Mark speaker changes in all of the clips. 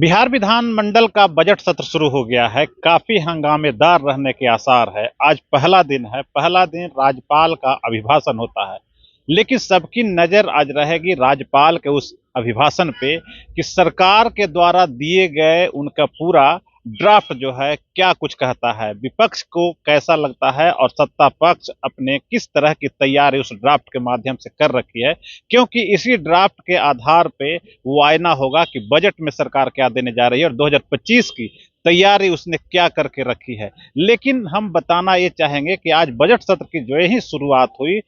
Speaker 1: बिहार विधानमंडल का बजट सत्र शुरू हो गया है। काफी हंगामेदार रहने के आसार है। आज पहला दिन है। पहला दिन राज्यपाल का अभिभाषण होता है, लेकिन सबकी नजर आज रहेगी राज्यपाल के उस अभिभाषण पे कि सरकार के द्वारा दिए गए उनका पूरा ड्राफ्ट जो है क्या कुछ कहता है, विपक्ष को कैसा लगता है और सत्ता पक्ष अपने किस तरह की तैयारी उस ड्राफ्ट के माध्यम से कर रखी है। क्योंकि इसी ड्राफ्ट के आधार पे वो आईना होगा कि बजट में सरकार क्या देने जा रही है और 2025 की तैयारी उसने क्या करके रखी है। लेकिन हम बताना ये चाहेंगे कि आज बजट सत्र की जो ही शुरुआत हुई,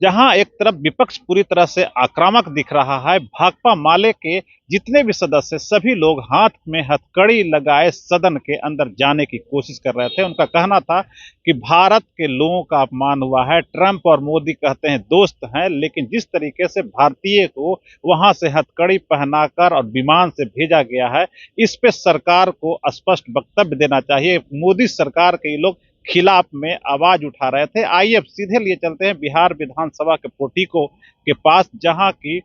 Speaker 1: जहां एक तरफ विपक्ष पूरी तरह से आक्रामक दिख रहा है, भाकपा माले के जितने भी सदस्य सभी लोग हाथ में हथकड़ी लगाए सदन के अंदर जाने की कोशिश कर रहे थे। उनका कहना था कि भारत के लोगों का अपमान हुआ है। ट्रंप और मोदी कहते हैं दोस्त हैं, लेकिन जिस तरीके से भारतीय को वहां से हथकड़ी पहनाकर और विमान से भेजा गया है, इस पे सरकार को स्पष्ट वक्तव्य देना चाहिए। मोदी सरकार के ये लोग खिलाफ में आवाज उठा रहे थे। आइए अब सीधे लिए चलते हैं बिहार विधानसभा के पोर्टिको के पास, जहां की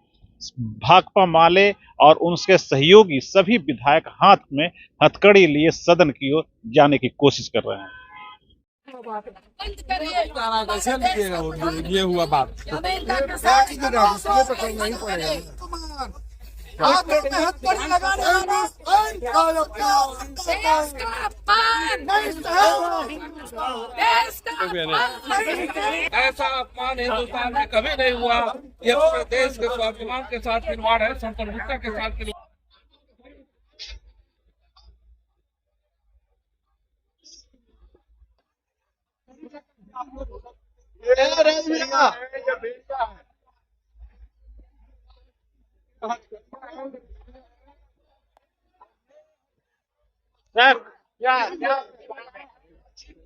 Speaker 1: भाकपा माले और उनके सहयोगी सभी विधायक हाथ में हथकड़ी लिए सदन की ओर जाने की कोशिश कर रहे हैं।
Speaker 2: ये हुआ बात ऐसा अपमान हिंदुस्तान में कभी नहीं हुआ। ये पूरे देश के स्वाभिमान के साथ खिलवाड़ है, संप्रभुता के साथ खिलवाड़।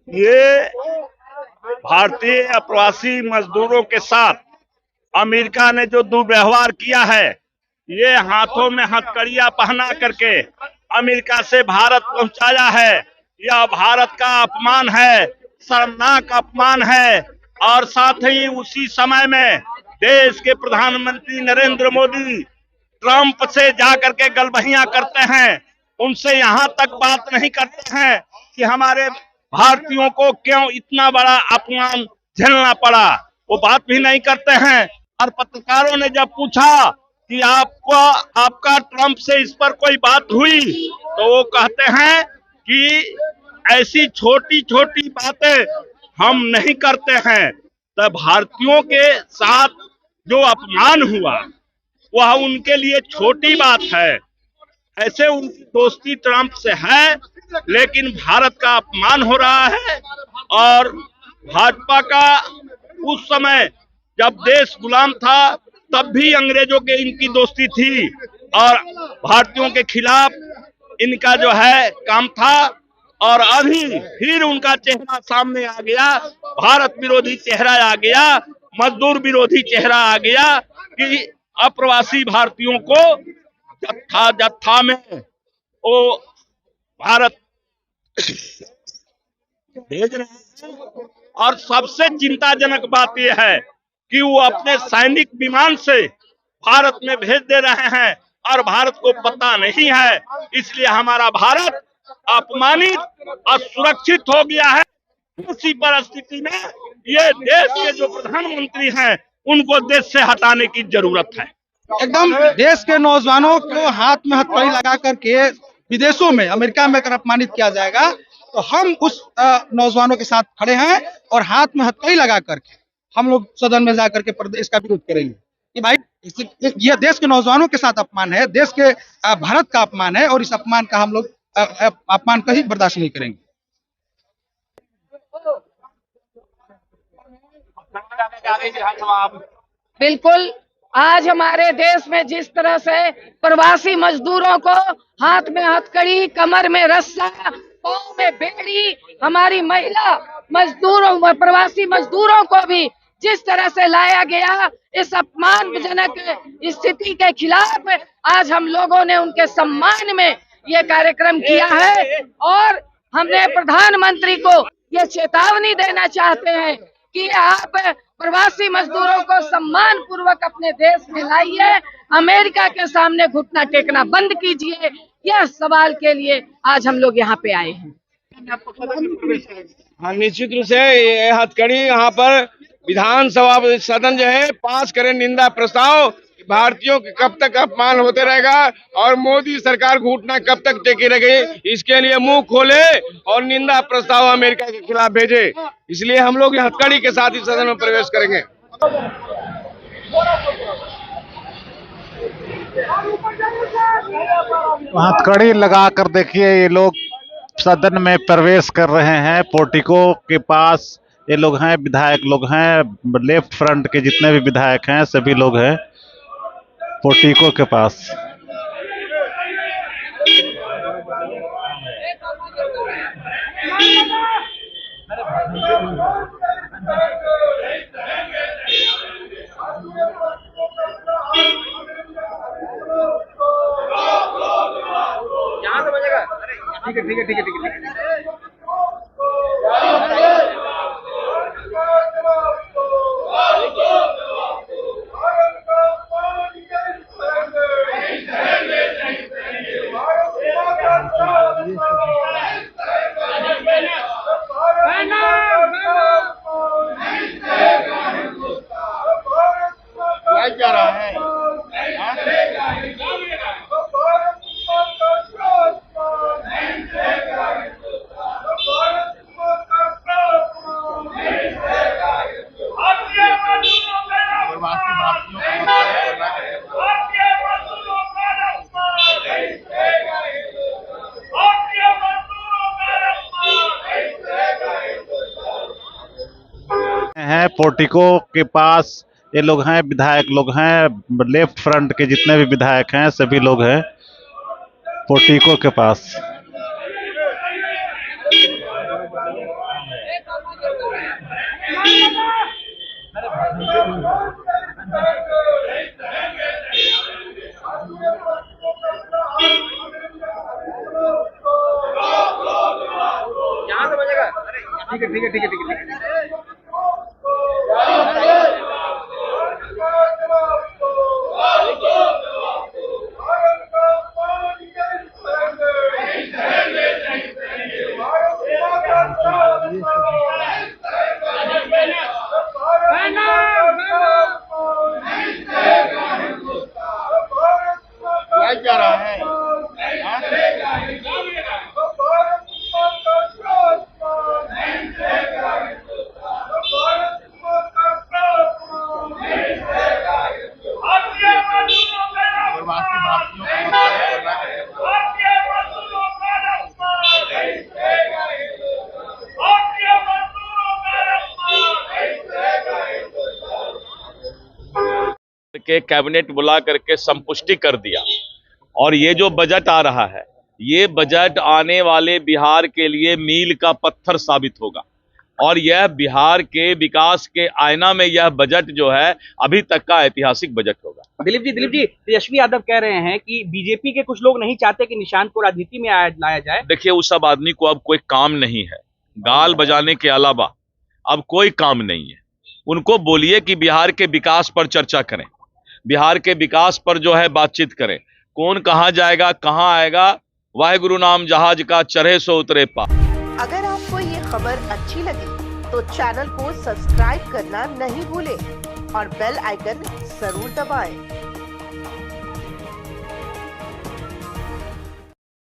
Speaker 3: ये भारतीय अप्रवासी मजदूरों के साथ अमेरिका ने जो दुर्व्यवहार किया है, ये हाथों में हथकड़ियां पहना करके अमेरिका से भारत पहुंचाया है, यह भारत का अपमान है, शर्मनाक अपमान है। और साथ ही उसी समय में देश के प्रधानमंत्री नरेंद्र मोदी ट्रंप से जाकर के गलबहियां करते हैं, उनसे यहाँ तक बात नहीं करते हैं कि हमारे भारतीयों को क्यों इतना बड़ा अपमान झेलना पड़ा, वो बात भी नहीं करते हैं। और पत्रकारों ने जब पूछा कि आपका ट्रंप से इस पर कोई बात हुई, तो वो कहते हैं कि ऐसी छोटी छोटी बातें हम नहीं करते हैं। तब भारतीयों के साथ जो अपमान हुआ वह उनके लिए छोटी बात है। ऐसे उनकी दोस्ती ट्रंप से है, लेकिन भारत का अपमान हो रहा है। और भाजपा का उस समय जब देश गुलाम था तब भी अंग्रेजों के इनकी दोस्ती थी और भारतीयों के खिलाफ इनका जो है काम था। और अभी फिर उनका चेहरा सामने आ गया, भारत विरोधी चेहरा आ गया, मजदूर विरोधी चेहरा आ गया कि अप्रवासी भारतीयों को जत्था में वो भारत भेज रहे हैं। और सबसे चिंताजनक बात यह है कि वो अपने सैनिक विमान से भारत में भेज दे रहे हैं और भारत को पता नहीं है। इसलिए हमारा भारत अपमानित और सुरक्षित हो गया है। उसी परिस्थिति में ये देश के जो प्रधानमंत्री हैं उनको देश से हटाने की जरूरत है।
Speaker 2: एकदम देश के नौजवानों को हाथ में हथकड़ी लगा करके विदेशों में, अमेरिका में अगर अपमानित किया जाएगा तो हम उस नौजवानों के साथ खड़े हैं और हाथ में हथकड़ी लगा करके हम लोग सदन में जाकर के प्रदेश का विरोध करेंगे कि भाई यह देश के नौजवानों के साथ अपमान है, देश के भारत का अपमान है और इस अपमान का हम लोग अपमान कहीं बर्दाश्त नहीं करेंगे।
Speaker 4: बिल्कुल, आज हमारे देश में जिस तरह से प्रवासी मजदूरों को हाथ में हथकड़ी, कमर में रस्सा, पाँव में बेड़ी, हमारी महिला मजदूरों, प्रवासी मजदूरों को भी जिस तरह से लाया गया, इस अपमानजनक स्थिति के खिलाफ आज हम लोगों ने उनके सम्मान में ये कार्यक्रम किया है। और हमने प्रधानमंत्री को ये चेतावनी देना चाहते हैं कि आप प्रवासी मजदूरों को सम्मान पूर्वक अपने देश में लाइए, अमेरिका के सामने घुटना टेकना बंद कीजिए। यह सवाल के लिए आज हम लोग यहाँ पे आए हैं।
Speaker 5: हाँ, निश्चित रूप से ये हथकड़ी यहाँ पर विधानसभा सदन जो है पास करे निंदा प्रस्ताव। भारतीयों के कब तक अपमान होते रहेगा और मोदी सरकार घुटना कब तक टेकी रहेगी, इसके लिए मुंह खोले और निंदा प्रस्ताव अमेरिका के खिलाफ भेजे। इसलिए हम लोग हथकड़ी के साथ ही सदन में प्रवेश करेंगे।
Speaker 1: हथकड़ी लगा कर देखिए ये लोग सदन में प्रवेश कर रहे हैं। पोर्टिको के पास ये लोग हैं, विधायक लोग हैं, लेफ्ट फ्रंट के जितने भी विधायक हैं सभी लोग हैं पोर्टिको के पास।
Speaker 5: ठीक है, ठीक है, ठीक है, ठीक है। क्या रहा है?
Speaker 1: हैं पोर्टिको के पास ये लोग हैं, विधायक लोग हैं, लेफ्ट फ्रंट के जितने भी विधायक हैं सभी लोग हैं पोर्टिको के पास।
Speaker 5: यहाँ से बजेगा। ठीक है, ठीक है, ठीक है, ठीक है। क्या रहा है?
Speaker 3: के कैबिनेट बुला करके संपुष्टि कर दिया और ये जो बजट आ रहा है ये बजट आने वाले बिहार के लिए मील का पत्थर साबित होगा और यह बिहार के विकास के आईना में यह बजट जो है अभी तक का ऐतिहासिक बजट होगा।
Speaker 6: दिलीप जी, तेजस्वी यादव कह रहे हैं कि बीजेपी के कुछ लोग नहीं चाहते कि निशांत को राजनीति में लाया जाए।
Speaker 3: देखिए उस सब आदमी को अब कोई काम नहीं है, गाल बजाने के अलावा अब कोई काम नहीं है। उनको बोलिए कि बिहार के विकास पर चर्चा करें, बिहार के विकास पर जो है बातचीत करें। कौन कहाँ जाएगा कहाँ आएगा, वाहेगुरु नाम जहाज का चढ़े सो उतरे पा।
Speaker 7: अगर आपको ये खबर अच्छी लगी तो चैनल को सब्सक्राइब करना नहीं भूलें और बेल आइकन जरूर दबाएं।